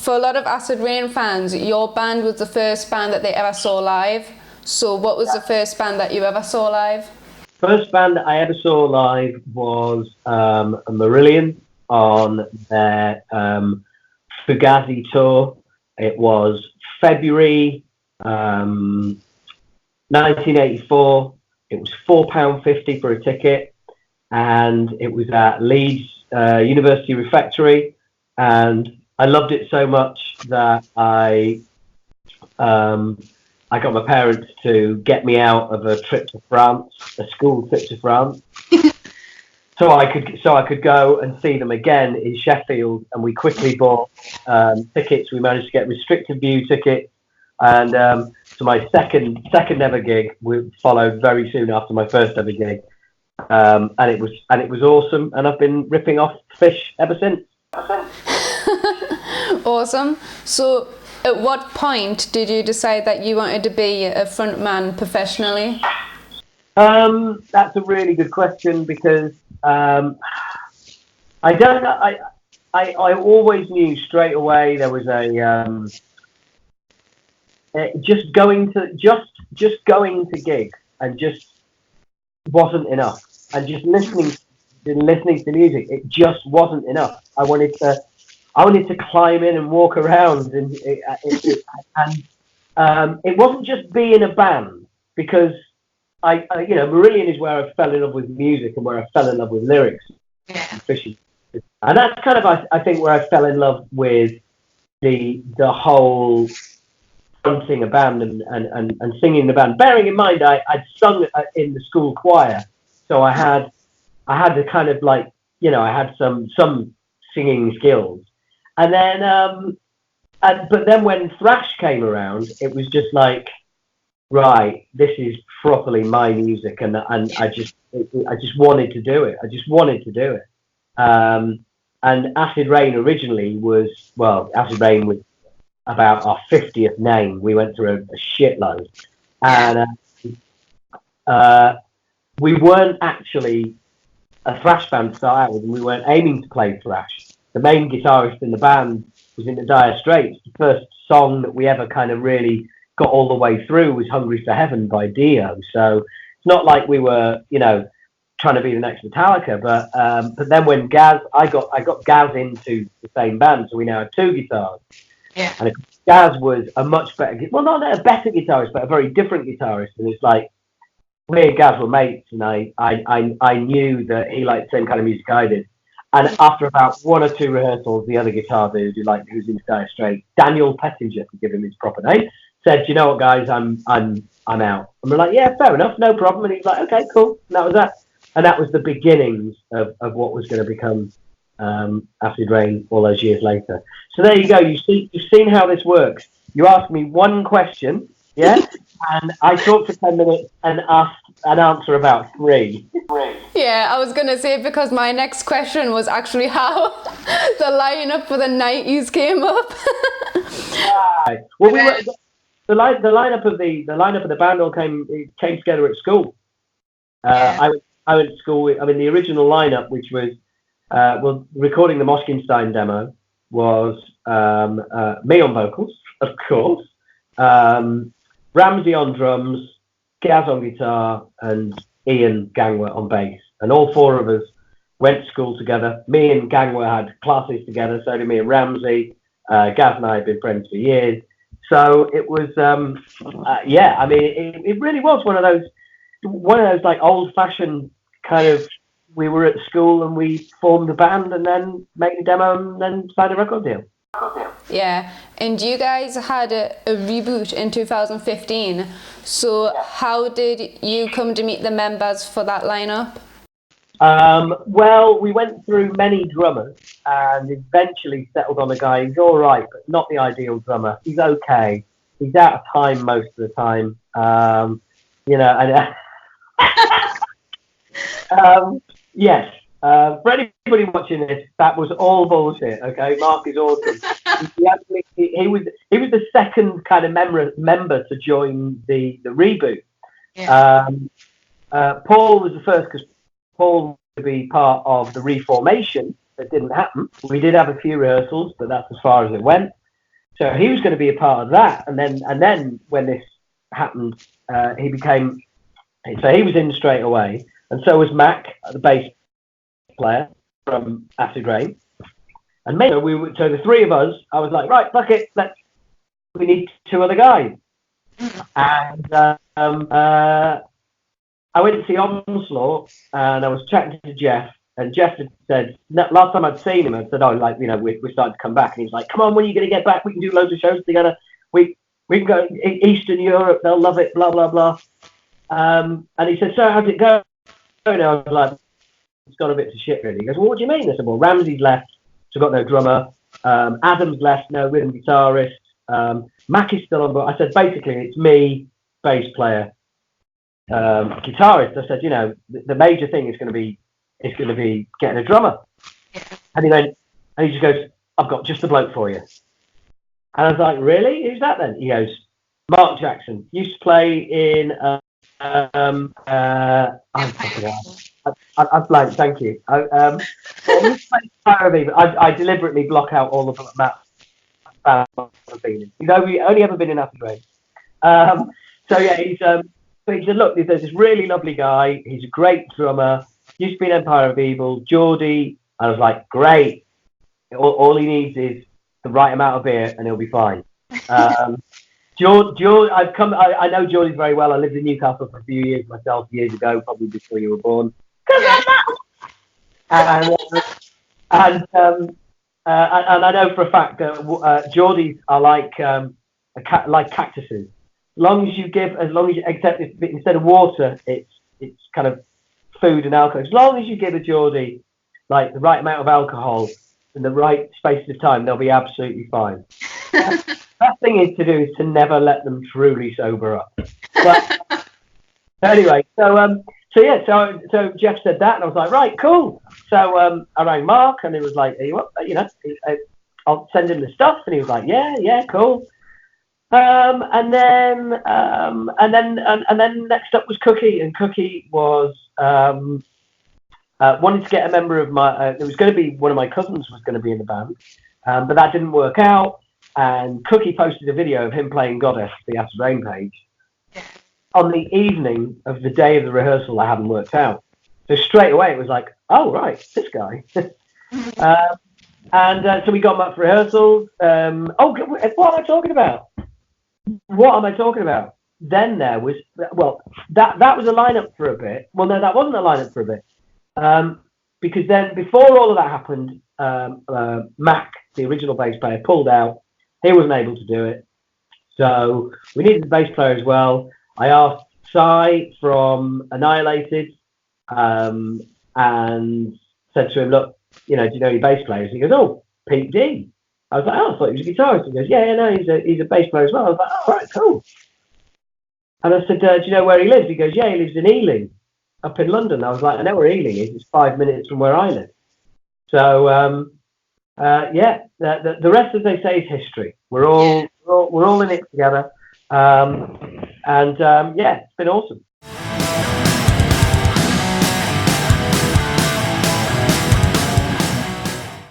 for a lot of Acid Rain fans, your band was the first band that they ever saw live. So what was the first band that you ever saw live? First band that I ever saw live was Marillion on their Fugazi tour. It was February 1984. It was £4.50 for a ticket, and it was at Leeds University Refectory, and I loved it so much that I got my parents to get me out of a trip to France, a school trip to France, so I could go and see them again in Sheffield. And we quickly bought tickets. We managed to get restricted view tickets, and so my second ever gig followed very soon after my first ever gig, and it was awesome. And I've been ripping off Fish ever since. Awesome. So at what point did you decide that you wanted to be a frontman professionally? That's a really good question, because I don't know. I always knew straight away there was just going to gigs and just wasn't enough, and just listening to music, it just wasn't enough. I wanted to climb in and walk around, and it wasn't just being a band, because I Marillion is where I fell in love with music and where I fell in love with lyrics and fishing, and that's kind of I think where I fell in love with the whole fronting a band and singing in the band. Bearing in mind I'd sung in the school choir, so I had the kind of I had some singing skills. And then, but then when thrash came around, it was just like, right, this is properly my music, and I just wanted to do it. And Acid Rain originally was Acid Rain was about our 50th name. We went through a shitload, and we weren't actually a thrash band to start out with, and we weren't aiming to play thrash. The main guitarist in the band was in the Dire Straits. The first song that we ever kind of really got all the way through was Hungry for Heaven by Dio. So it's not like we were, trying to be the next Metallica. But then when I got Gaz into the same band, so we now have two guitars. Yeah. And Gaz was a much better, not a better guitarist, but a very different guitarist. And it's like, me and Gaz were mates, and I knew that he liked the same kind of music I did. And after about one or two rehearsals, the other guitar dude who's in Dire Straits, Daniel Pettinger, to give him his proper name, said, "You know what, guys, I'm out." And we're like, "Yeah, fair enough, no problem." And he's like, "Okay, cool." And that was that. And that was the beginnings of what was going to become Acid Rain all those years later. So there you go. You've seen how this works. You asked me one question, yeah, and I talked for 10 minutes and asked an answer about 3. Yeah, I was going to say, because my next question was actually how the lineup for the 90s came up. Right. Well, the lineup of the band all came together at school. I went to school with, the original lineup, which was recording the Moschenstein demo, was me on vocals, of course, Ramsey on drums, Gaz on guitar, and Ian Gangwer on bass. And all 4 of us went to school together. Me and Gangwer had classes together, so did me and Ramsey. Gaz and I had been friends for years. So it was, it really was one of those like old-fashioned kind of, we were at school and we formed a band and then made a demo and then signed a record deal. Yeah, and you guys had a reboot in 2015. So how did you come to meet the members for that lineup? Well, we went through many drummers and eventually settled on a guy who's all right, but not the ideal drummer. He's okay. He's out of time most of the time. Yes. For anybody watching this, that was all bullshit. Okay, Mark is awesome. He was the second kind of member to join the reboot. Yeah. Paul was the first, because Paul wanted to be part of the reformation. That didn't happen. We did have a few rehearsals, but that's as far as it went. So he was going to be a part of that. And then when this happened, he became. So he was in straight away, and so was Mac, the bass player from Acid Rain. And maybe so the three of us. I was like, right, fuck it, we need two other guys. And I went to see Onslaught, and I was chatting to Jeff, and Jeff had said, last time I'd seen him, I said, we're starting to come back. And he was like, come on, when are you going to get back? We can do loads of shows together. We can go Eastern Europe, they'll love it, blah, blah, blah. And he said, so how's it going? And I was like, it's got a bit to shit, really. He goes, well, what do you mean? I said, well, Ramsey's left, so got no drummer. Adam's left, no rhythm guitarist. Mac is still on board. I said, basically, it's me, bass player, guitarist. I said, the major thing is going to be getting a drummer. And he just goes, I've got just the bloke for you. And I was like, really? Who's that then? He goes, Mark Jackson. Used to play in. I'm blank. Thank you. I deliberately block out all of that. He's only ever been in Acid Rain. So yeah, he said, look, there's this really lovely guy. He's a great drummer. Used to be in Empire of Evil. Geordie. I was like, great. All he needs is the right amount of beer, and he'll be fine. George, I know Geordie very well. I lived in Newcastle for a few years myself, years ago, probably before you were born. And I know for a fact that Geordies are like cactuses. Except instead of water, it's kind of food and alcohol. As long as you give a Geordie like the right amount of alcohol in the right space of time, they'll be absolutely fine. Best thing is to never let them truly sober up. But anyway, so Jeff said that, and I was like, right, cool. So I rang Mark, and he was like, are you up? I'll send him the stuff, and he was like, yeah, cool. And then next up was Cookie, and Cookie was wanted to get a member of my. It was going to be one of my cousins was going to be in the band, but that didn't work out. And Cookie posted a video of him playing Goddess, the Acid Rain page, on the evening of the day of the rehearsal that hadn't worked out. So straight away it was like, oh, right, this guy. So we got him up for rehearsals. What am I talking about? Then there was, that was a lineup for a bit. Well, no, that wasn't a lineup for a bit. Because then before all of that happened, Mac, the original bass player, pulled out. He wasn't able to do it. So we needed a bass player as well. I asked Si from Annihilated and said to him, look, do you know any bass players? He goes, oh, Pete D. I was like, oh, I thought he was a guitarist. He goes, yeah, no, he's a bass player as well. I was like, oh, right, cool. And I said, do you know where he lives? He goes, yeah, he lives in Ealing, up in London. I was like, I know where Ealing is. It's 5 minutes from where I live. So, the rest, as they say, is history. We're all in it together. It's been awesome.